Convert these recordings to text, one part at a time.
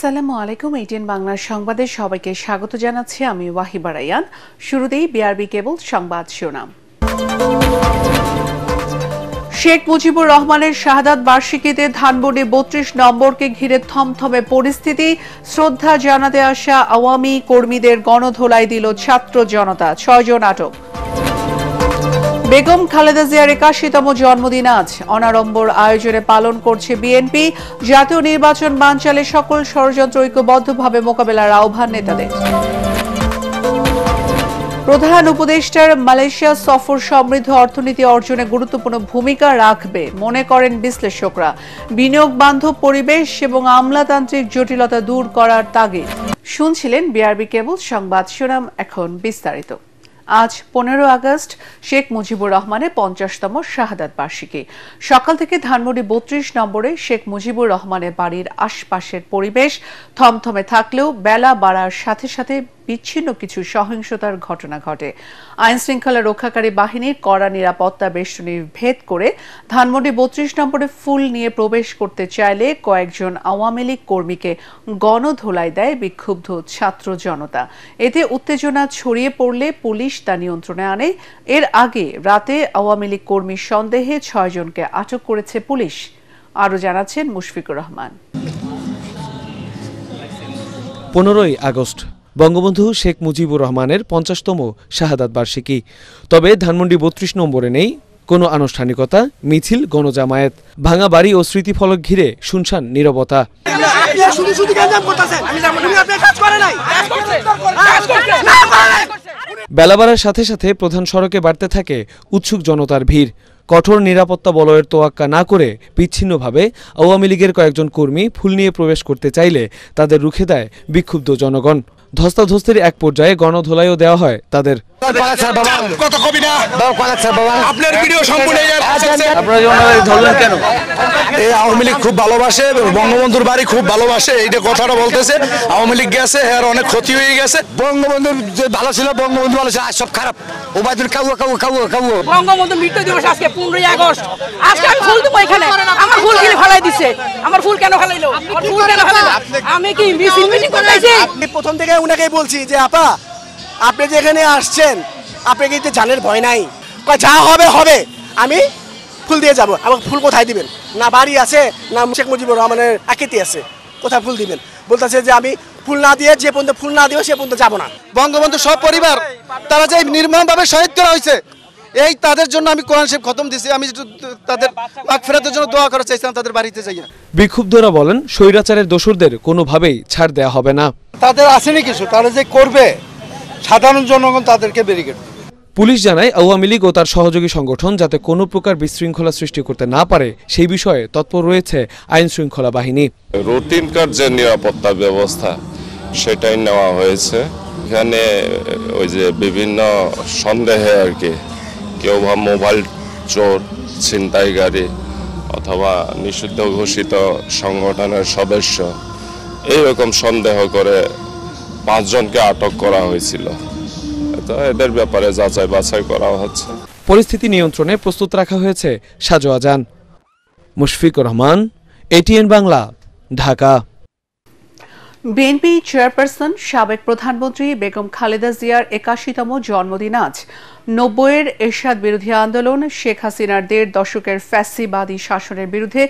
আসসালামু আলাইকুম। এটিএন বাংলার সংবাদে সবাইকে স্বাগত জানাচ্ছি আমি ওয়াহিবা রায়ান। শুরুতেই বিআরবি কেবল সংবাদ শিরোনাম। শেখ মুজিবুর রহমানের শাহাদাত বার্ষিকীতে ধানমন্ডি ৩২ নম্বরকে ঘিরে থমথমে পরিস্থিতি। শ্রদ্ধা জানাতে আসা আওয়ামী কর্মীদের গণধোলাই দিল ছাত্র জনতা, ৬ জন আটক। বেগম খালেদা জিয়ার ৮১তম জন্মদিন আজ অনাড়ম্বর আয়োজনে পালন করছে বিএনপি। জাতীয় নির্বাচন বানচালে সকল ষড়যন্ত্র ঐক্যবদ্ধভাবে মোকাবেলার আহ্বান নেতাদের। প্রধান উপদেষ্টার মালয়েশিয়া সফর সমৃদ্ধ অর্থনীতি অর্জনে গুরুত্বপূর্ণ ভূমিকা রাখবে মনে করেন বিশ্লেষকরা। বিনিয়োগ বান্ধব পরিবেশ এবং আমলাতান্ত্রিক জটিলতা দূর করার তাগিদ। শুনছিলেন বিআরবি কেবল সংবাদ শিরোনাম, এখন বিস্তারিত। আজ ১৫ আগস্ট শেখ মুজিবুর রহমানের ৫০তম শাহাদাত বার্ষিকী। সকাল থেকে ধানমন্ডি ৩২ নম্বরে শেখ মুজিবুর রহমানের বাড়ির আশপাশের পরিবেশ থমথমে থাকলেও বেলা বাড়ার সাথে সাথে বিচ্ছিন্ন কিছু সহিংসতার ঘটনা ঘটে। আইন শৃঙ্খলা রক্ষাকারী বাহিনীর কড়া নিরাপত্তা বেষ্টনী ভেদ করে ধানমন্ডি ৩২ নম্বরে ফুল নিয়ে প্রবেশ করতে চাইলে কয়েকজন আওয়ামী লীগ কর্মীকে গণধোলাই দেয় বিক্ষুব্ধ ছাত্র জনতা। এতে উত্তেজনা ছড়িয়ে পড়লে পুলিশ তা নিয়ন্ত্রণে আনে। এর আগে রাতে আওয়ামী লীগ কর্মীর সন্দেহে ৬ জনকে আটক করেছে পুলিশ। আরও জানাচ্ছেন মুশফিকুর রহমান। ১৫ই আগস্ট বঙ্গবন্ধু শেখ মুজিবুর রহমানের ৫০তম শাহাদাত বার্ষিকী। তবে ধানমন্ডি ৩২ নম্বরে নেই কোনো আনুষ্ঠানিকতা, মিছিল, গণজামায়াত। ভাঙা বাড়ি ও স্মৃতিফলক ঘিরে শুনশান নীরবতা। বেলা বাড়ার সাথে সাথে প্রধান সড়কে বাড়তে থাকে উৎসুক জনতার ভিড়। কঠোর নিরাপত্তা বলয়ের তোয়াক্কা না করে বিচ্ছিন্নভাবে আওয়ামী লীগের কয়েকজন কর্মী ফুল নিয়ে প্রবেশ করতে চাইলে তাদের রুখে দেয় বিক্ষুব্ধ জনগণ। ধস্তাধস্তির এক পর্যায়ে গণধোলাইও দেওয়া হয় তাদের। আওয়ামী লীগ খুব ভালোবাসে, বঙ্গবন্ধুর বাড়ি খুব ভালোবাসে, এইটা কথাটা বলতেছে। আওয়ামী লীগ গেছে, এর অনেক ক্ষতি হয়ে গেছে। বঙ্গবন্ধুর যে ভালো ছিল, বঙ্গবন্ধু ভালো ছিল, আজ সব খারাপ। ওবায়দুল বঙ্গবন্ধু মৃত্যু দিবস আজকে 15ই আগস্ট। আজকে আমি ফুল দেবো এখানে, আমার ফুল কিনে ফেলাই দিছে। আমার ফুল কেন ফেলাইলো? আমি কি মিটিং করতেছি? প্রথম থেকে উনাকেই বলছি যে আপা, আপনি যে এখানে আসছেন, আপনি কি জানের ভয় নাই? যা হবে হবে, আমি ফুল দিয়ে যাব। আমার ফুল কোথায় দিবেন? না বাড়ি আছে, না শেখ মুজিবুর রহমানের আকৃতি আছে, কোথায় ফুল দিবেন? বলতেছে যে আমি ফুল না দিয়ে, যে পর্যন্ত ফুল না দিবে সে পর্যন্ত যাবো না। বঙ্গবন্ধু সব পরিবার তারা যে নির্মমভাবে শহীদ করা হয়েছে, এই তাদের জন্য আমি কোরআন শরীফ খতম দিছি। আমি তাদের মাগফিরাতের জন্য দোয়া করা চাইছিলাম তাদের বাড়িতে যাইয়া। বিক্ষুব্ধরা বলেন, স্বৈরাচারের দোসরদের কোনোভাবেই ছাড় দেয়া হবে না। তাদের আসেনি কিছু, তারা যে করবে সাধারণ জনগণ তাদেরকে ব্যারিকেড। পুলিশ জানায় আওয়ামী লীগ ও তার সহযোগী সংগঠন যাতে কোনো প্রকার বিশৃঙ্খলা সৃষ্টি করতে না পারে সেই বিষয়ে তৎপর রয়েছে আইন শৃঙ্খলা বাহিনী। রুটিনকার যে নিরাপত্তা ব্যবস্থা সেটাই নেওয়া হয়েছে। এখানে ওই যে বিভিন্ন সন্দেহে আর কি, কেউ বা মোবাইল চোর, ছিনতাইকারী অথবা নিষিদ্ধ ঘোষিত সংগঠনের সদস্য, এইরকম সন্দেহ করে 5 জনকে আটক করা হয়েছিল। তো এদের ব্যাপারে যাচাই বাছাই করা হচ্ছে। পরিস্থিতি নিয়ন্ত্রণে প্রস্তুত রাখা হয়েছে সাজোয়া যান। Mushfiqur Rahman, ATN Bangla, Dhaka. BNP chairperson সাবেক প্রধানমন্ত্রী বেগম খালেদা জিয়ার ৮১তম জন্মদিন আজ। ৯০-এর এরশাদ বিরোধী আন্দোলন, শেখ হাসিনার ১.৫ দশকের ফ্যাসিবাদী শাসনের বিরুদ্ধে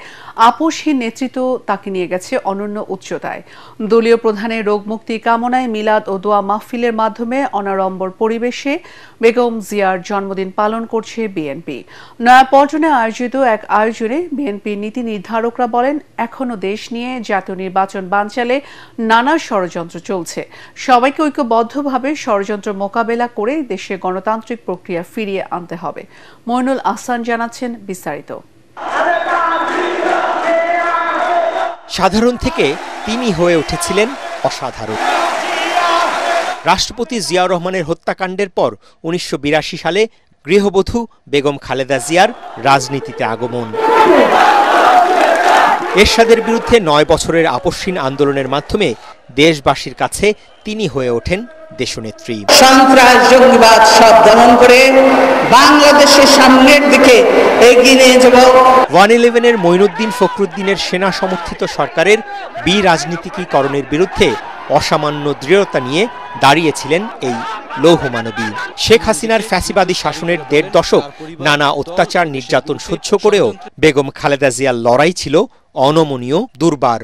আপোষহীন নেতৃত্ব তাকে নিয়ে গেছে অনন্য উচ্চতায়। দলীয় প্রধানের রোগমুক্তি কামনায় মিলাদ ও দোয়া মাহফিলের মাধ্যমে অনাড়ম্বর পরিবেশে বেগম জিয়ার জন্মদিন পালন করছে বিএনপি। নয়াপল্টনে আয়োজিত এক আয়োজনে বিএনপির নীতি নির্ধারকরা বলেন, এখনও দেশ নিয়ে জাতীয় নির্বাচন বানচালে নানা ষড়যন্ত্র চলছে। সবাইকে ঐক্যবদ্ধভাবে ষড়যন্ত্র মোকাবেলা করে দেশে গণতান্ত্রিক প্রক্রিয়া ফিরিয়ে আনতে হবে। মইনুল আহসান জানাচ্ছেন বিস্তারিত। সাধারণ থেকে তিনি হয়ে উঠেছিলেন অসাধারণ। রাষ্ট্রপতি জিয়াউর রহমানের হত্যাকাণ্ডের পর ১৯৮২ সালে গৃহবধূ বেগম খালেদা জিয়ার রাজনীতিতে আগমন। এরশাদের বিরুদ্ধে ৯ বছরের আপোষহীন আন্দোলনের মাধ্যমে দেশবাসীর কাছে তিনি হয়ে ওঠেন দেশনেত্রী। সন্ত্রাস, জঙ্গিবাদ সব দমন করে বাংলাদেশের সামনের দিকে এগিয়ে নিয়ে যাব। 111-এর মঈনুদ্দিন ফখরুদ্দিনের সেনা সমর্থিত সরকারের বিরাজনীতিকীকরণের বিরুদ্ধে অসামান্য দৃঢ়তা নিয়ে দাঁড়িয়েছিলেন এই লৌহমানবী। শেখ হাসিনার ফ্যাসিবাদী শাসনের 1.5 দশক নানা অত্যাচার নির্যাতন সহ্য করেও বেগম খালেদা জিয়ার লড়াই ছিল অনমনীয়, দুর্বার।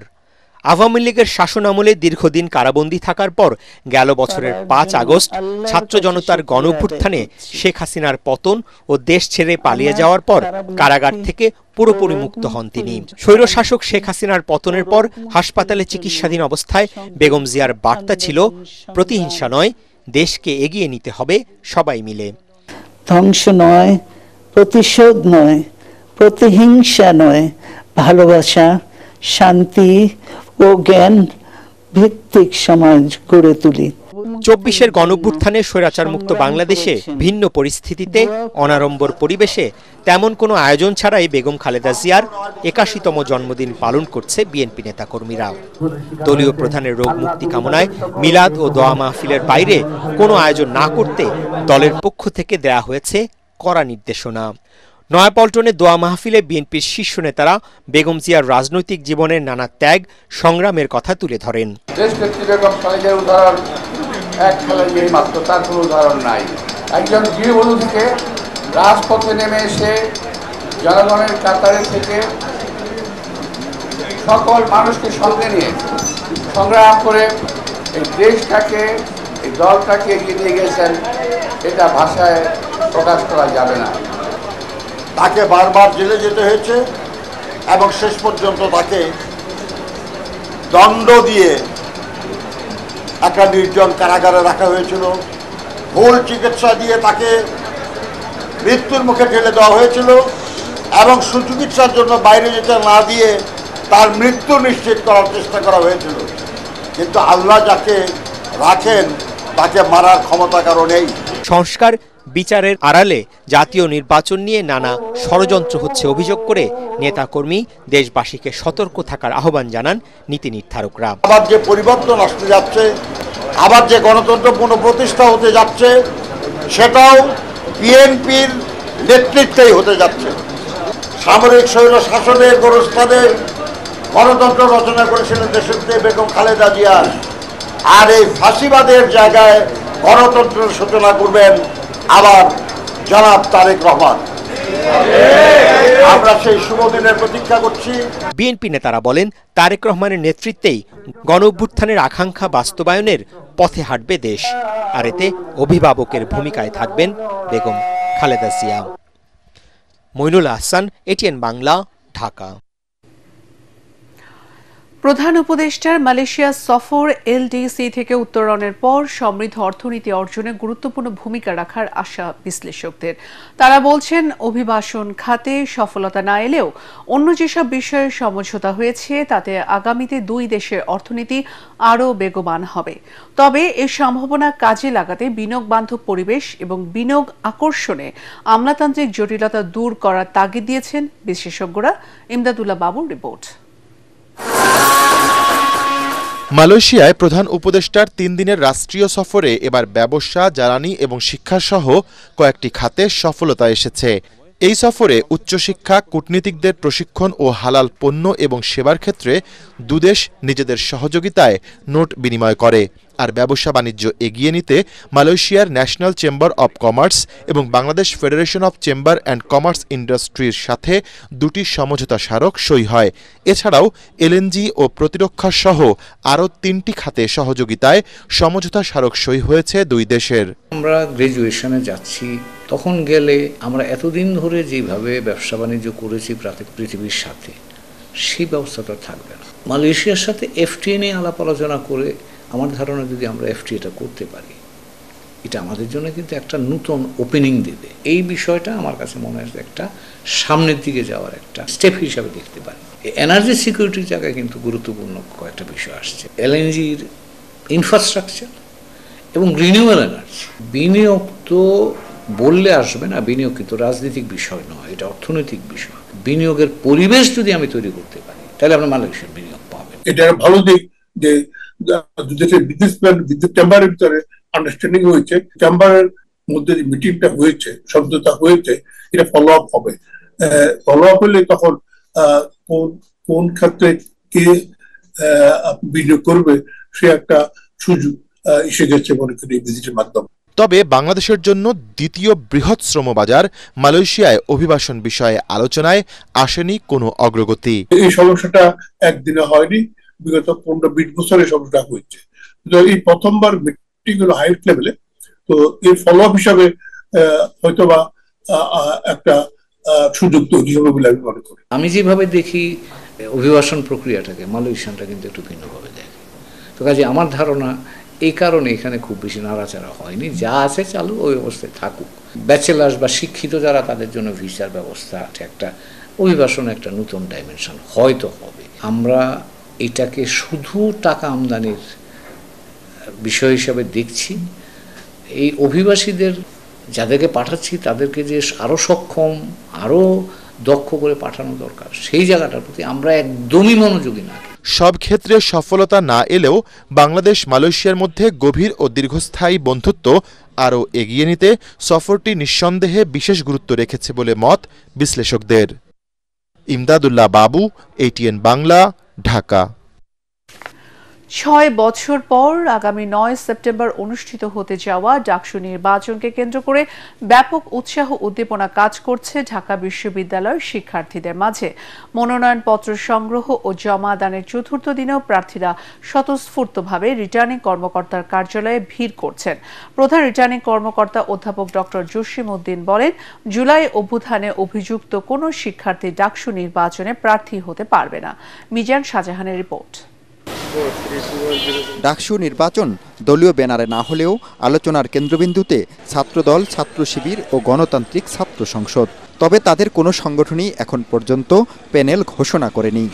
আওয়ামী লীগের শাসনামলে দীর্ঘদিন কারাবন্দী থাকার পর গেল বছরের 5 আগস্ট ছাত্র জনতার গণঅভ্যুত্থানে শেখ হাসিনার পতন ও দেশ ছেড়ে পালিয়ে যাওয়ার পর কারাগার থেকে পুরোপুরি মুক্ত হন তিনি। স্বৈরশাসক শেখ হাসিনার পতনের পর হাসপাতালে চিকিৎসাধীন অবস্থায় বেগম জিয়ার বার্তা ছিল, প্রতিহিংসা নয়, দেশকে এগিয়ে নিতে হবে সবাই মিলে। ধ্বংস নয়, প্রতিশোধ নয়, প্রতিহিংসা নয়, ভালোবাসা, শান্তি ও জ্ঞান ভিত্তিক সমাজ গড়ে তুলি। 24-এর গণঅভ্যুত্থানে স্বৈরাচার মুক্ত বাংলাদেশে ভিন্ন পরিস্থিতিতে অনাড়ম্বর পরিবেশে তেমন কোনো আয়োজন ছাড়াই বেগম খালেদা জিয়ার 81তম জন্মদিন পালন করছে বিএনপি নেতাকর্মীরা। দলীয় প্রধানের রোগ মুক্তি কামনায় মিলাদ ও দোয়া মাহফিলের বাইরে কোনো আয়োজন না করতে দলের পক্ষ থেকে দেয়া হয়েছে কড়া নির্দেশনা। নয়াপল্টনে দোয়া মাহফিলে বিএনপির শীর্ষ নেতারা বেগম জিয়ার রাজনৈতিক জীবনের নানা ত্যাগ সংগ্রামের কথা তুলে ধরেন। দেশনেত্রী বেগম খালেদার উদাহরণ এক খালেদাই মাত্র, তার কোনো উদাহরণ নাই। একজন গৃহবধূ থেকে রাজপথে নেমে এসে জনগণের কাতারে থেকে সকল মানুষকে সঙ্গে নিয়ে সংগ্রাম করে এই দেশটাকে, এই দলটাকে এগিয়ে নিয়ে গেছেন, এটা ভাষায় প্রকাশ করা যাবে না। তাকে বারবার জেলে যেতে হয়েছে এবং শেষ পর্যন্ত তাকে দণ্ড দিয়ে একটা নির্জন কারাগারে রাখা হয়েছিল। ভুল চিকিৎসা দিয়ে তাকে মৃত্যুর মুখে ঠেলে দেওয়া হয়েছিল এবং সুচিকিৎসার জন্য বাইরে যেতে না দিয়ে তার মৃত্যু নিশ্চিত করার চেষ্টা করা হয়েছিল। কিন্তু আল্লাহ যাকে রাখেন তাকে মারার ক্ষমতা কারো নেই। সংস্কার বিচারের আড়ালে জাতীয় নির্বাচন নিয়ে নানা ষড়যন্ত্র হচ্ছে অভিযোগ করে নেতাকর্মী দেশবাসীকে সতর্ক থাকার আহ্বান জানান নীতি নির্ধারকরা। আবার যে পরিবর্তন আসতে যাচ্ছে, আবার যে গণতন্ত্র পুনঃপ্রতিষ্ঠা হতে যাচ্ছে, সেটাও বিএনপির নেতৃত্বেই হতে যাচ্ছে। সামরিক স্বৈর শাসনের গোরস্থানে গণতন্ত্র রচনা করেছিলেন দেশনেত্রী বেগম খালেদা জিয়া, আর এই ফাঁসিবাদের জায়গায় গণতন্ত্রের সূচনা করবেন আবার জনাব তারেক রহমান। আমরা সেই শুভ দিনের প্রতীক্ষা করছি। বিএনপি নেতারা বলেন, তারেক রহমানের নেতৃত্বেই গণঅভ্যুত্থানের আকাঙ্ক্ষা বাস্তবায়নের পথে হাঁটবে দেশ, আর এতে অভিভাবকের ভূমিকায় থাকবেন বেগম খালেদা জিয়া। মইনুল আহসান, এটিএন বাংলা, ঢাকা। প্রধান উপদেষ্টার মালয়েশিয়া সফর এলডিসি থেকে উত্তরণের পর সমৃদ্ধ অর্থনীতি অর্জনে গুরুত্বপূর্ণ ভূমিকা রাখার আশা বিশ্লেষকদের। তারা বলছেন, অভিবাসন খাতে সফলতা না এলেও অন্য যেসব বিষয়ে সমঝোতা হয়েছে তাতে আগামীতে দুই দেশের অর্থনীতি আরও বেগবান হবে। তবে এর সম্ভাবনা কাজে লাগাতে বিনিয়োগ বান্ধব পরিবেশ এবং বিনিয়োগ আকর্ষণে আমলাতান্ত্রিক জটিলতা দূর করার তাগিদ দিয়েছেন বিশেষজ্ঞরা। ইমদাদুল্লাহ বাবুর রিপোর্ট। মালয়েশিয়ায় প্রধান উপদেষ্টার 3 দিনের রাষ্ট্রীয় সফরে এবার ব্যবসা, জ্বালানি এবং শিক্ষাসহ কয়েকটি খাতে সফলতা এসেছে। এই সফরে উচ্চশিক্ষা, কূটনীতিকদের প্রশিক্ষণ ও হালাল পণ্য এবং সেবার ক্ষেত্রে দুদেশ নিজেদের সহযোগিতায় নোট বিনিময় করে। আর ব্যবসা বাণিজ্য এগিয়ে নিতে মালয়েশিয়ার ন্যাশনাল চেম্বার অব কমার্স এবং Bangladesh federation of chamber and commerce ইন্ডাস্ট্রির সাথে 2টি সমঝোতা স্মারক সই হয়। এছাড়াও এলএনজি ও প্রতিরক্ষা সহ আরও 3টি খাতে সহযোগিতায় সমঝোতা স্মারক সই হয়েছে দুই দেশের। আমরা গ্রাজুয়েশনে যাচ্ছি, তখন গেলে আমরা এতদিন ধরে যেভাবে ব্যবসা বাণিজ্য করেছি পৃথিবীর সাথে, সেই ব্যবস্থাটা থাকবে না। মালয়েশিয়ার সাথে এফটিএ নিয়ে আলাপ আলোচনা করে আমার ধারণা যদি আমরা এফটিএটা করতে পারি, এটা আমাদের জন্য কিন্তু একটা নতুন ওপেনিং দেবে। এই বিষয়টা আমার কাছে মনে হয় একটা সামনের দিকে যাওয়ার একটা স্টেপ হিসাবে দেখতে পারি। এনার্জি সিকিউরিটির জায়গায় কিন্তু গুরুত্বপূর্ণ কয়েকটা বিষয় আসছে। এলএনজির ইনফ্রাস্ট্রাকচার এবং রিনিউয়েবল এনার্জি। বিনিয়োগ তো বললে আসবে না, বিনিয়োগ কিন্তু রাজনৈতিক বিষয় নয়, এটা অর্থনৈতিক বিষয়। বিনিয়োগের পরিবেশ যদি আমি তৈরি করতে পারি, তাহলে আমরা মালয়েশিয়ার বিনিয়োগ পাবেন। এটা ভালো দিক যে দেশের বিদ্যুৎ চেম্বারের ভিতরে আন্ডারস্ট্যান্ডিং হয়েছে, চেম্বারের মধ্যে যে মিটিংটা হয়েছে, সমঝোতা হয়েছে, এটা ফলো আপ হবে। ফলো আপ হলে তখন কোন ক্ষেত্রে কে বিনিয়োগ করবে সে একটা সুযোগ এসে গেছে মনে করি এই ভিজিটের মাধ্যমে। তবে বাংলাদেশের জন্য দ্বিতীয় বৃহৎ শ্রমবাজার মালয়েশিয়ায় অভিবাসন বিষয়ে আলোচনায় আসেনি কোনো অগ্রগতি। এই সমস্যাটা একদিনে হয়নি, বিগত 15-20 বছর এই সমস্যাটা হয়েছে। এই প্রথমবার মিটিং হলো হাই লেভেলে, তো এর ফলো আপ হিসাবে হয়তোবা একটা সুযোগ তৈরি হবে বলে আমি মনে করি। আমি যেভাবে দেখি অভিবাসন প্রক্রিয়াটাকে, মালয়েশিয়ানটা কিন্তু একটু ভিন্নভাবে দেখে। তো কাজে আমার ধারণা এই কারণে এখানে খুব বেশি নাড়াচাড়া হয়নি, যা আছে চালু ওই অবস্থায় থাকুক। ব্যাচেলার্স বা শিক্ষিত যারা, তাদের জন্য ভিসার ব্যবস্থা একটা অভিবাসন একটা নতুন ডাইমেনশন হয়তো হবে। আমরা এটাকে শুধু টাকা আমদানির বিষয় হিসাবে দেখছি। এই অভিবাসীদের যাদেরকে পাঠাচ্ছি তাদেরকে যে আরও সক্ষম, আরও দক্ষ করে পাঠানো দরকার, সেই জায়গাটার প্রতি আমরা একদমই মনোযোগী না। সব ক্ষেত্রে সফলতা না এলেও বাংলাদেশ মালয়েশিয়ার মধ্যে গভীর ও দীর্ঘস্থায়ী বন্ধুত্ব আরও এগিয়ে নিতে সফরটি নিঃসন্দেহে বিশেষ গুরুত্ব রেখেছে বলে মত বিশ্লেষকদের। ইমদাদুল্লাহ বাবু, ATN বাংলা, ঢাকা। 6 বছর পর আগামী 9 সেপ্টেম্বর অনুষ্ঠিত হতে যাওয়া ডাকসু নির্বাচনকে কেন্দ্র করে ব্যাপক উৎসাহ উদ্দীপনা কাজ করছে ঢাকা বিশ্ববিদ্যালয়ের শিক্ষার্থীদের মাঝে। মনোনয়নপত্র সংগ্রহ ও জমা দানের চতুর্থ দিনেও প্রার্থীরা স্বতঃস্ফূর্তভাবে রিটার্নিং কর্মকর্তার কার্যালয়ে ভিড় করছেন। প্রধান রিটার্নিং কর্মকর্তা অধ্যাপক ডক্টর জসিম উদ্দিন বলেন, জুলাই অভ্যুত্থানে অভিযুক্ত কোনো শিক্ষার্থী ডাকসু নির্বাচনে প্রার্থী হতে পারবে না। মিজান শাহজাহানের রিপোর্ট। ডাকসু নির্বাচন দলীয় ব্যানারে না হলেও আলোচনার কেন্দ্রবিন্দুতে ছাত্রদল, ছাত্র শিবির ও গণতান্ত্রিক ছাত্র সংসদ। তবে তাদের কোনো সংগঠনই এখন পর্যন্ত প্যানেল ঘোষণা করেনি।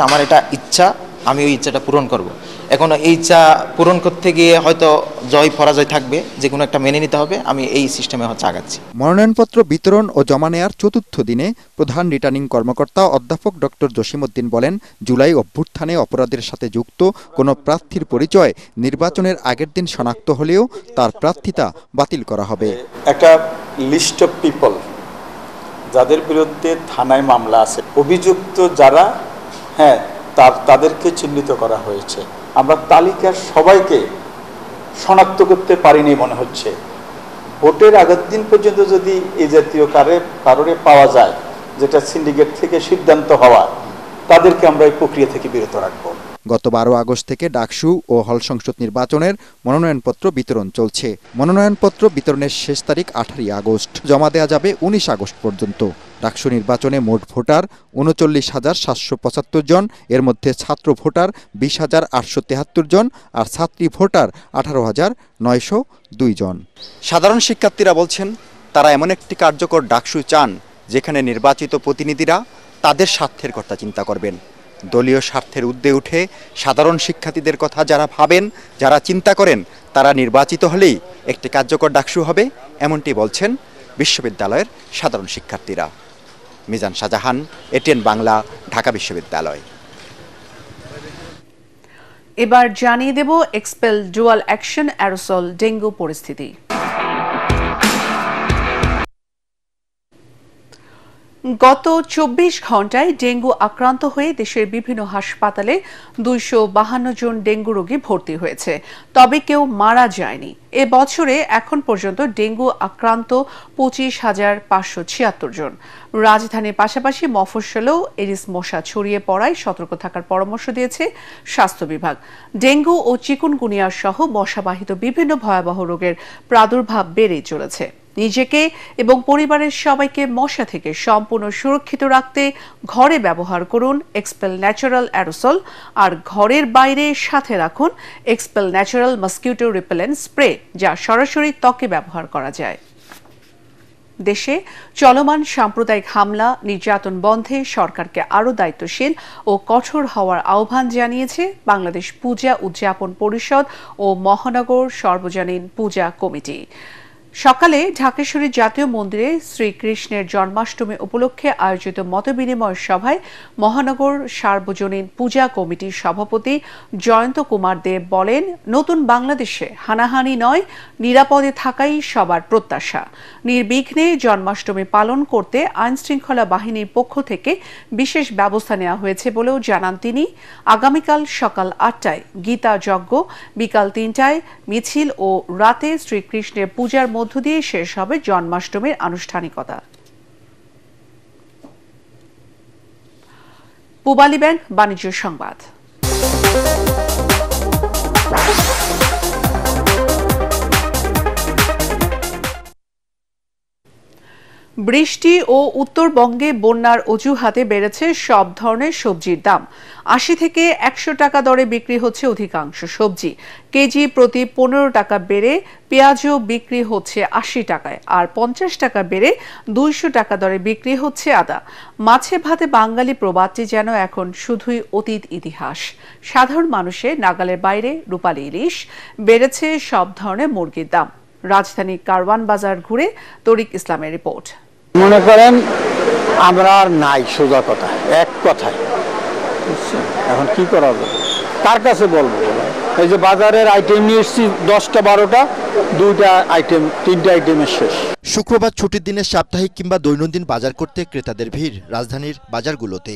আমার এটা ইচ্ছা, আমি ওই ইচ্ছাটা পূরণ করব। এখন এই ইচ্ছা পূরণ করতে গিয়ে হয়তো জয় পরাজয় থাকবে, যে কোনো একটা মেনে নিতে হবে। আমি এই সিস্টেমে আগাচ্ছি। মনোনয়নপত্র বিতরণ ও জমা নেয়ার চতুর্থ দিনে প্রধান রিটার্নিং কর্মকর্তা অধ্যাপক ডক্টর জসিম উদ্দিন বলেন, জুলাই অভ্যুত্থানে অপরাধের সাথে যুক্ত কোনো প্রার্থীর পরিচয় নির্বাচনের আগের দিন শনাক্ত হলেও তার প্রার্থিতা বাতিল করা হবে। একটা লিস্ট অফ পিপল যাদের বিরুদ্ধে থানায় মামলা আছে, অভিযুক্ত যারা, তাদেরকে চিহ্নিত করা হয়েছে। আমরা তালিকার সবাইকে শনাক্ত করতে পারিনি মনে হচ্ছে। ভোটের আগের দিন পর্যন্ত যদি এই জাতীয় কারণে পাওয়া যায়, যেটা সিন্ডিকেট থেকে সিদ্ধান্ত হওয়া, তাদেরকে আমরা এই প্রক্রিয়া থেকে বিরত রাখবো। গত 12 আগস্ট থেকে ডাকসু ও হল সংসদ নির্বাচনের মনোনয়নপত্র বিতরণ চলছে। মনোনয়নপত্র বিতরণের শেষ তারিখ 18 আগস্ট, জমা দেওয়া যাবে 19 আগস্ট পর্যন্ত। ডাকসু নির্বাচনে মোট ভোটার 39,775 জন, এর মধ্যে ছাত্র ভোটার 20,873 জন আর ছাত্রী ভোটার 18,902 জন। সাধারণ শিক্ষার্থীরা বলছেন, তারা এমন একটি কার্যকর ডাকসু চান যেখানে নির্বাচিত প্রতিনিধিরা তাদের স্বার্থের কথা চিন্তা করবেন। দলীয় স্বার্থের ঊর্ধ্বে উঠে সাধারণ শিক্ষার্থীদের কথা যারা ভাবেন, যারা চিন্তা করেন, তারা নির্বাচিত হলেই একটি কার্যকর ডাকসু হবে, এমনটি বলছেন বিশ্ববিদ্যালয়ের সাধারণ শিক্ষার্থীরা। মিজান শাহজাহান, ATN বাংলা, ঢাকা বিশ্ববিদ্যালয়। এবার জানিয়ে দেব expel dual action aerosol dengue পরিস্থিতি। গত 24 ঘন্টায় ডেঙ্গু আক্রান্ত হয়ে দেশের বিভিন্ন হাসপাতালে 252 জন ডেঙ্গু রোগী ভর্তি হয়েছে, তবে কেউ মারা যায়নি। এ বছরে এখন পর্যন্ত ডেঙ্গু আক্রান্ত 25,576 জন। রাজধানীর পাশাপাশি মফস্বলেও এডিস মশা ছড়িয়ে পড়ায় সতর্ক থাকার পরামর্শ দিয়েছে স্বাস্থ্য বিভাগ। ডেঙ্গু ও চিকুনগুনিয়া সহ মশাবাহিত বিভিন্ন ভয়াবহ রোগের প্রাদুর্ভাব বেড়েই চলেছে। নিজেকে এবং পরিবারের সবাইকে মশা থেকে সম্পূর্ণ সুরক্ষিত রাখতে ঘরে ব্যবহার করুন এক্সপেল ন্যাচারাল অ্যারোসল, আর ঘরের বাইরে সাথে রাখুন expel natural mosquito repellent spray, যা সরাসরি ত্বকে ব্যবহার করা যায়। দেশে চলমান সাম্প্রদায়িক হামলা নির্যাতন বন্ধে সরকারকে আরও দায়িত্বশীল ও কঠোর হওয়ার আহ্বান জানিয়েছে বাংলাদেশ পূজা উদযাপন পরিষদ ও মহানগর সর্বজনীন পূজা কমিটি। সকালে ঢাকেশ্বরী জাতীয় মন্দিরে শ্রীকৃষ্ণের জন্মাষ্টমী উপলক্ষে আয়োজিত মতবিনিময় সভায় মহানগর সার্বজনীন পূজা কমিটির সভাপতি জয়ন্ত কুমার দেব বলেন, নতুন বাংলাদেশে হানাহানি নয়, নিরাপদে থাকাই সবার প্রত্যাশা। নির্বিঘ্নে জন্মাষ্টমী পালন করতে আইনশৃঙ্খলা বাহিনীর পক্ষ থেকে বিশেষ ব্যবস্থা নেওয়া হয়েছে বলেও জানান তিনি। আগামীকাল সকাল ৮টায় গীতা যজ্ঞ, বিকাল ৩টায় মিছিল ও রাতে শ্রীকৃষ্ণের পূজার মধ্য দিয়ে শেষ হবে জন্মাষ্টমীর আনুষ্ঠানিকতা। পূবালী ব্যাংক বাণিজ্য সংবাদ। বৃষ্টি ও উত্তরবঙ্গে বন্যার অজুহাতে বেড়েছে সব ধরনের সবজির দাম। ৮০ থেকে ১০০ টাকা দরে বিক্রি হচ্ছে অধিকাংশ সবজি। কেজি প্রতি ১৫ টাকা বেড়ে পেঁয়াজও বিক্রি হচ্ছে ৮০ টাকায়, আর ৫০ টাকা বেড়ে ২০০ টাকা দরে বিক্রি হচ্ছে আদা। মাছে ভাতে বাঙালি প্রবাদটি যেন এখন শুধুই অতীত ইতিহাস। সাধারণ মানুষের নাগালের বাইরে রূপালী ইলিশ, বেড়েছে সব ধরনের মুরগির দাম। রাজধানী কারওয়ান বাজার ঘুরে তরিক ইসলামের রিপোর্ট। মনে করেন আমরা আর নাই, সোজা কথা, এক কথায়। এখন কি করা যাবে, কার কাছে বলবো? এই যে বাজারের আইটেম নিয়ে এসেছি 10টা 12টা, 2টা আইটেম 3টে আইটেমের শেষ। শুক্রবার ছুটির দিনে সাপ্তাহিক কিংবা দৈনন্দিন বাজার করতে ক্রেতাদের ভিড় রাজধানীর বাজারগুলোতে।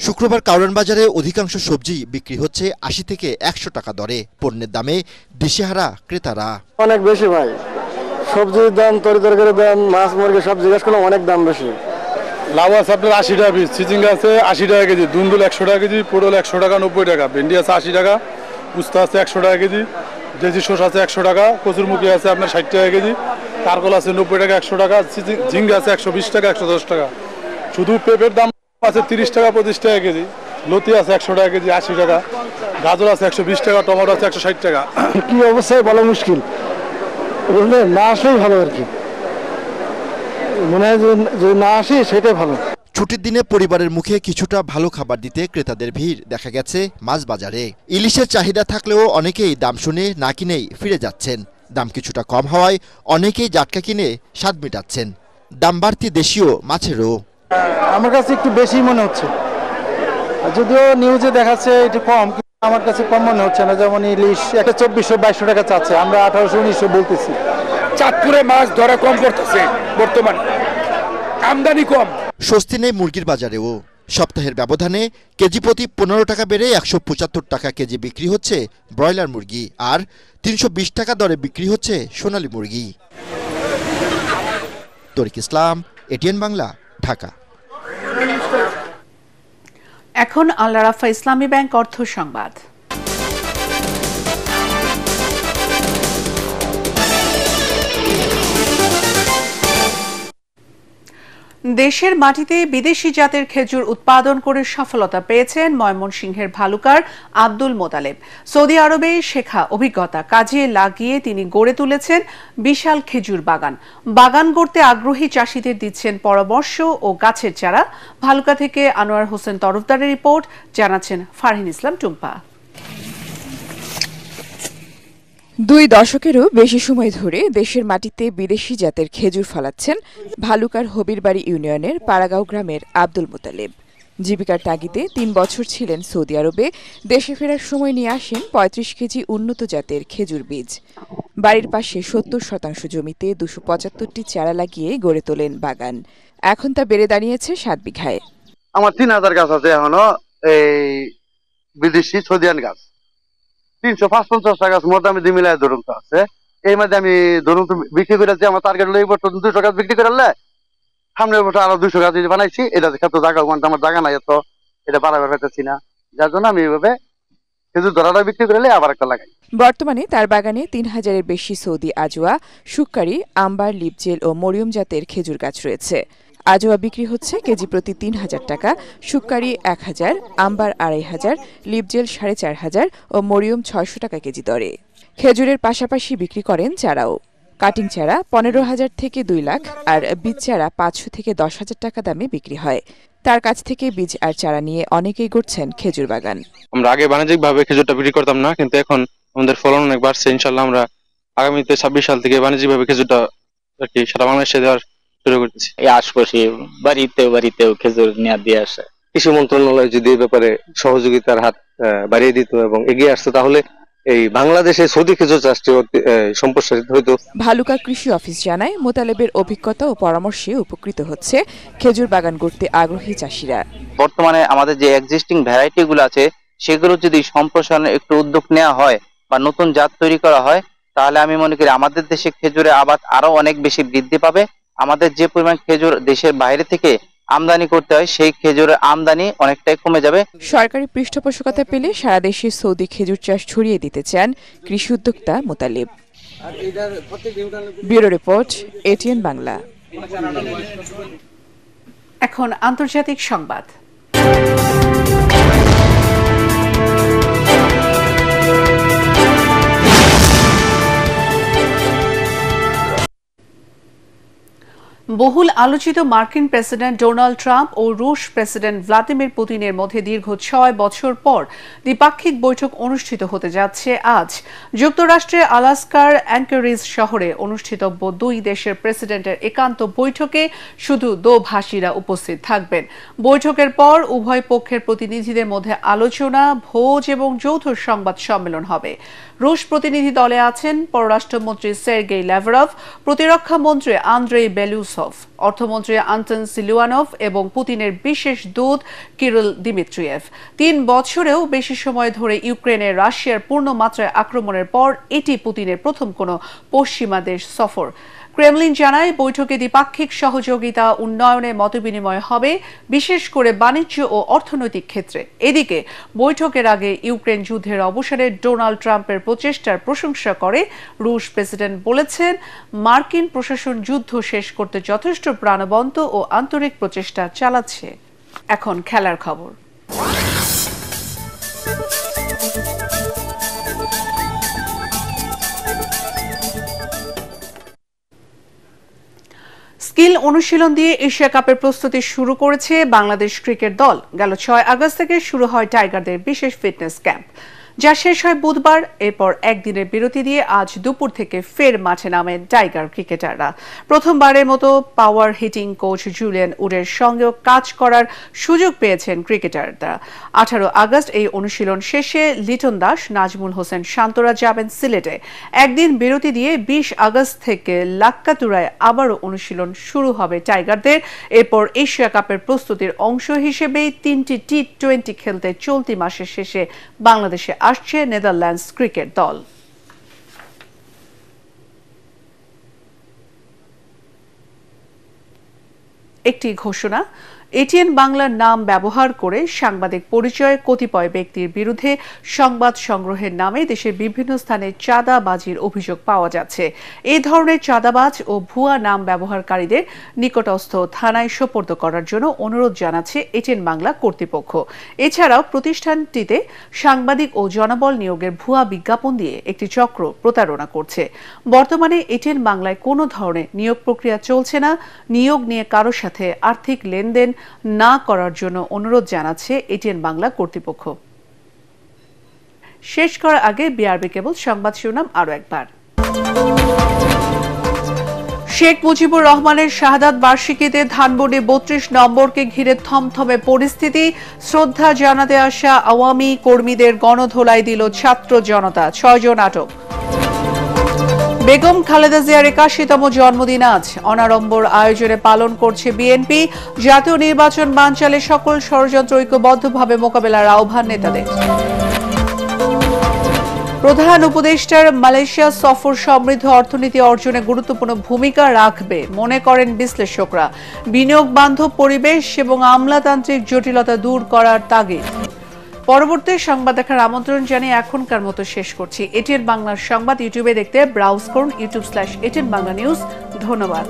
শুক্রবার কারওয়ান বাজারে অধিকাংশ সবজি বিক্রি হচ্ছে ৮০ থেকে ১০০ টাকা দরে। পণ্যের দামে দিশেহারা ক্রেতারা। অনেক বেশি ভাই, সবজির দাম, তরকারির দাম, মাছ মুরগি সব জিজ্ঞেস করলাম, অনেক দাম বেশি। লাউ আছে আপনার 80 টাকা পিস, চিচিঙ্গা আছে 80 টাকা কেজি, দুন্দুল 100 টাকা কেজি, পটল 100 টাকা 90 টাকা, ভেন্ডি আছে 80 টাকা, উস্তা আছে 100 টাকা কেজি, দেশি শসা আছে 100 টাকা, কচুরমুখী আছে আপনার 60 টাকা কেজি, কারকল আছে 90 টাকা 100 টাকা, ঝিঙ্গা আছে 120 টাকা 110 টাকা। শুধু পেঁপের দাম আছে 30 টাকা 25 টাকা কেজি, লতি আছে 100 টাকা কেজি 80 টাকা, গাজর আছে 120 টাকা, টমেটো আছে 160 টাকা। কি অবস্থায় বলা মুশকিল, না আসলেই ভালো আর কি, মনে হয় যে না আসি সেটাই ভালো। ছুটির দিনে পরিবারের মুখে কিছুটা ভালো খাবার দিতে ক্রেতাদের ভিড় দেখা গেছে মাছ বাজারে। ইলিশের চাহিদা থাকলেও অনেকেই দাম শুনে না কিনেই ফিরে যাচ্ছেন। দাম কিছুটা কম হওয়ায় অনেকেই জাটকা কিনে স্বাদ মেটাচ্ছেন। দাম বাড়তি দেশীয় মাছেরও। আমার কাছে একটু বেশি মনে হচ্ছে, যদিও নিউজে দেখাচ্ছে একটু কম, আমার কাছে কম মনে হচ্ছে না। যেমন ইলিশ একটা 2400-2200 টাকা চাচ্ছে, আমরা 1800-1900 বলতেছি। চাঁদপুরে মাছ ধরা কম পড়তেছে বর্তমানে, আমদানি কম। স্বস্তি নেই মুরগির বাজারেও। সপ্তাহের ব্যবধানে কেজি প্রতি 15 টাকা বেড়ে 175 টাকা কেজি বিক্রি হচ্ছে ব্রয়লার মুরগি, আর 320 টাকা দরে বিক্রি হচ্ছে সোনালী মুরগি। তরিক ইসলাম, এটিএন বাংলা, ঢাকা। এখন আল রাফা ইসলামী ব্যাংক অর্থ সংবাদ। দেশের মাটিতে বিদেশি জাতের খেজুর উৎপাদন করে সফলতা পেয়েছেন ময়মনসিংহের ভালুকার আব্দুল মোতালেব। সৌদি আরবে শেখা অভিজ্ঞতা কাজে লাগিয়ে তিনি গড়ে তুলেছেন বিশাল খেজুর বাগান। বাগান গড়তে আগ্রহী চাষিদের দিচ্ছেন পরামর্শ ও গাছের চারা। ভালুকা থেকে আনোয়ার হোসেন তরফদারের রিপোর্ট, জানাচ্ছেন ফারহিন ইসলাম টুম্পা। 2 দশকেরও বেশি সময় ধরে দেশের মাটিতে বিদেশি জাতের খেজুর ফলাচ্ছেন ভালুকার হবিরবাড়ি ইউনিয়নের পাড়াগাঁও গ্রামের আব্দুল মোতালেব। জীবিকার তাগিদে 3 বছর ছিলেন সৌদি আরবে। দেশে ফেরার সময় নিয়ে আসেন 35 কেজি উন্নত জাতের খেজুর বীজ। বাড়ির পাশে 70% জমিতে 275টি চারা লাগিয়ে গড়ে তোলেন বাগান। এখন তা বেড়ে দাঁড়িয়েছে 7 বিঘায়। আমার 3000 গাছ আছে এখনো, এই বিদেশি সৌদিয়ান গাছ 350 টাকা মধ্যে আমি দিয়ে মিলাই ধরুন তো আছে। এই মধ্যে আমি ধরুন তো বিক্রি করেছি, আমার টার্গেট হলো এই বছর 200 গাছ বিক্রি করলে সামনের বছর আরো 200 গাছ বানাইছি। এটা ক্ষেত্রে জায়গা, আমার জায়গা নাই এত, এটা বাড়াবার পাইতেছি না, যার জন্য আমি এইভাবে খেজুর ধরাটা বিক্রি করলে আবার একটা লাগাই। বর্তমানে তার বাগানে 3000-এর বেশি সৌদি আজোয়া, সুক্কারি, আম্বার, লিপজেল ও মরিয়ম জাতের খেজুর গাছ রয়েছে। আজোয়া বিক্রি হচ্ছে কেজি প্রতি 3000 টাকা, সুক্কারি 1000, আম্বার 2500, লিপজেল 4500 ও মরিয়ম 600 টাকা কেজি দরে। খেজুরের পাশাপাশি বিক্রি করেন চারাও। কাটিং চারা 15,000 থেকে 2 লাখ আর বীজ চারা 500 থেকে 10,000 টাকা দামে বিক্রি হয়। তার কাছ থেকে বীজ আর চারা নিয়ে অনেকেই গড়ছেন খেজুর বাগান। আমরা আগে বাণিজ্যিকভাবে খেজুরটা বিক্রি করতাম না, কিন্তু এখন আমাদের ফলন অনেক বাড়ছে। ইনশাল্লাহ আমরা আগামীতে 26 সাল থেকে বাণিজ্যিকভাবে খেজুরটা আর কি সারা বাংলাদেশে দেওয়ার শুরু করতেছি। এই আশপাশে বাড়িতেও খেজুর নিয়ে দিয়ে আসে। কৃষি মন্ত্রণালয় যদি এই ব্যাপারে সহযোগিতার হাত বাড়িয়ে দিত এবং এগিয়ে আসতো তাহলে এই বাংলাদেশে সৌদি খেজুর চাষটি সম্প্রসারিত হইতো। ভালুকা কৃষি অফিস জানায় মোতালেবের অভিজ্ঞতা ও পরামর্শে উপকৃত হচ্ছে খেজুর বাগান করতে আগ্রহী চাষিরা। বর্তমানে আমাদের যে এক্সিস্টিং ভ্যারাইটি গুলো আছে সেগুলো যদি সম্প্রসারণের একটু উদ্যোগ নেওয়া হয় বা নতুন জাত তৈরি করা হয় তাহলে আমি মনে করি আমাদের দেশে খেজুরের আবাদ আরো অনেক বেশি বৃদ্ধি পাবে। আমাদের যে পরিমাণ খেজুর দেশের বাইরে থেকে আমদানি করতে হয় সেই খেজুরের আমদানি অনেকটাই কমে যাবে। সরকারি পৃষ্ঠপোষকতা পেলে সারা দেশে সৌদি খেজুর চাষ ছড়িয়ে দিতে চান কৃষি উদ্যোক্তা Motaleb. Bureau report, ATN Bangla. এখন আন্তর্জাতিক সংবাদ। বহুল আলোচিত মার্কিন প্রেসিডেন্ট ডোনাল্ড ট্রাম্প ও রুশ প্রেসিডেন্ট ভ্লাদিমির পুতিনের মধ্যে দীর্ঘ 6 বছর পর দ্বিপাক্ষিক বৈঠক অনুষ্ঠিত হতে যাচ্ছে আজ। যুক্তরাষ্ট্রের আলাস্কার অ্যাঙ্কারিজ শহরে অনুষ্ঠিতব্য দুই দেশের প্রেসিডেন্টের একান্ত বৈঠকে শুধু দোভাষীরা উপস্থিত থাকবেন। বৈঠকের পর উভয় পক্ষের প্রতিনিধিদের মধ্যে আলোচনা, ভোজ এবং যৌথ সংবাদ সম্মেলন হবে। রুশ প্রতিনিধি দলে আছেন পররাষ্ট্রমন্ত্রী সের্গেই ল্যাভরভ, প্রতিরক্ষা মন্ত্রী আন্দ্রেই বেলুসভ, অর্থমন্ত্রী আন্তন সিলুয়ানভ এবং পুতিনের বিশেষ দূত কিরিল দিমিত্রিয়েভ। 3 বছরেও বেশি সময় ধরে ইউক্রেনে রাশিয়ার পূর্ণমাত্রায় আক্রমণের পর এটি পুতিনের প্রথম কোনো পশ্চিমা দেশ সফর। ক্রেমলিন জানায় বৈঠকে দ্বিপাক্ষিক সহযোগিতা উন্নয়নে মতবিনিময় হবে, বিশেষ করে বাণিজ্য ও অর্থনৈতিক ক্ষেত্রে। এদিকে বৈঠকের আগে ইউক্রেন যুদ্ধের অবসানে ডোনাল্ড ট্রাম্পের প্রচেষ্টার প্রশংসা করে রুশ প্রেসিডেন্ট বলেছেন, মার্কিন প্রশাসন যুদ্ধ শেষ করতে যথেষ্ট প্রাণবন্ত ও আন্তরিক প্রচেষ্টা চালাচ্ছে। এখন খেলার খবর। স্কিল অনুশীলন দিয়ে এশিয়া কাপের প্রস্তুতি শুরু করেছে বাংলাদেশ ক্রিকেট দল। গেল 6 আগস্ট থেকে শুরু হয় টাইগারদের বিশেষ ফিটনেস ক্যাম্প, যা শেষ হয় বুধবার। এরপর একদিনের বিরতি দিয়ে আজ দুপুর থেকে ফের মাঠে নামেন টাইগার ক্রিকেটাররা। প্রথমবারের মতো পাওয়ার হিটিং কোচ জুলিয়ান উডের সঙ্গেও কাজ করার সুযোগ পেয়েছেন ক্রিকেটাররা। 18 আগস্ট এই অনুশীলন শেষে লিটন দাস, নাজমুল হোসেন শান্তরা যাবেন সিলেটে। একদিন বিরতি দিয়ে 20 আগস্ট থেকে লাক্কাতুরায় আবারও অনুশীলন শুরু হবে টাইগারদের। এরপর এশিয়া কাপের প্রস্তুতির অংশ হিসেবেই 3টি টি-20 খেলতে চলতি মাসের শেষে বাংলাদেশে আসছে নেদারল্যান্ডস ক্রিকেট দল। একটি ঘোষণা। এটিএন বাংলার নাম ব্যবহার করে সাংবাদিক পরিচয়ে কতিপয় ব্যক্তির বিরুদ্ধে সংবাদ সংগ্রহের নামে দেশের বিভিন্ন স্থানে চাঁদাবাজির অভিযোগ পাওয়া যাচ্ছে। এই ধরনের চাঁদাবাজ ও ভুয়া নাম ব্যবহারকারীদের নিকটস্থ থানায় সোপর্দ করার জন্য অনুরোধ জানাচ্ছে এটিএন বাংলা কর্তৃপক্ষ। এছাড়াও প্রতিষ্ঠানটিতে সাংবাদিক ও জনবল নিয়োগের ভুয়া বিজ্ঞাপন দিয়ে একটি চক্র প্রতারণা করছে। বর্তমানে এটিএন বাংলায় কোনো ধরনের নিয়োগ প্রক্রিয়া চলছে না। নিয়োগ নিয়ে কারোর সাথে আর্থিক লেনদেন না করার জন্য অনুরোধ জানাচ্ছে এটিএন বাংলা কর্তৃপক্ষ। শেষ করার আগে বিআরবি কেবল সংবাদ শিরোনাম আরো একবার। শেখ মুজিবুর রহমানের শাহাদাত বার্ষিকীতে ধানমন্ডি 32 নম্বরকে ঘিরে থমথমে পরিস্থিতি। শ্রদ্ধা জানাতে আসা আওয়ামী কর্মীদের গণধোলাই দিল ছাত্র জনতা, 6 জন আটক। বেগম খালেদা জিয়ার 81তম জন্মদিন আজ অনাড়ম্বর আয়োজনে পালন করছে বিএনপি। জাতীয় নির্বাচন বানচালে সকল ষড়যন্ত্র ঐক্যবদ্ধভাবে মোকাবেলার আহ্বান নেতাদের। প্রধান উপদেষ্টার মালয়েশিয়া সফর সমৃদ্ধ অর্থনীতি অর্জনে গুরুত্বপূর্ণ ভূমিকা রাখবে মনে করেন বিশ্লেষকরা। বিনিয়োগ বান্ধব পরিবেশ এবং আমলাতান্ত্রিক জটিলতা দূর করার তাগিদ। পরবর্তী সংবাদ দেখার আমন্ত্রণ জানিয়ে এখনকার মতো শেষ করছি। এটিএন বাংলার সংবাদ ইউটিউবে দেখতে ব্রাউজ করুন youtube/এটিএন বাংলা নিউজ। ধন্যবাদ।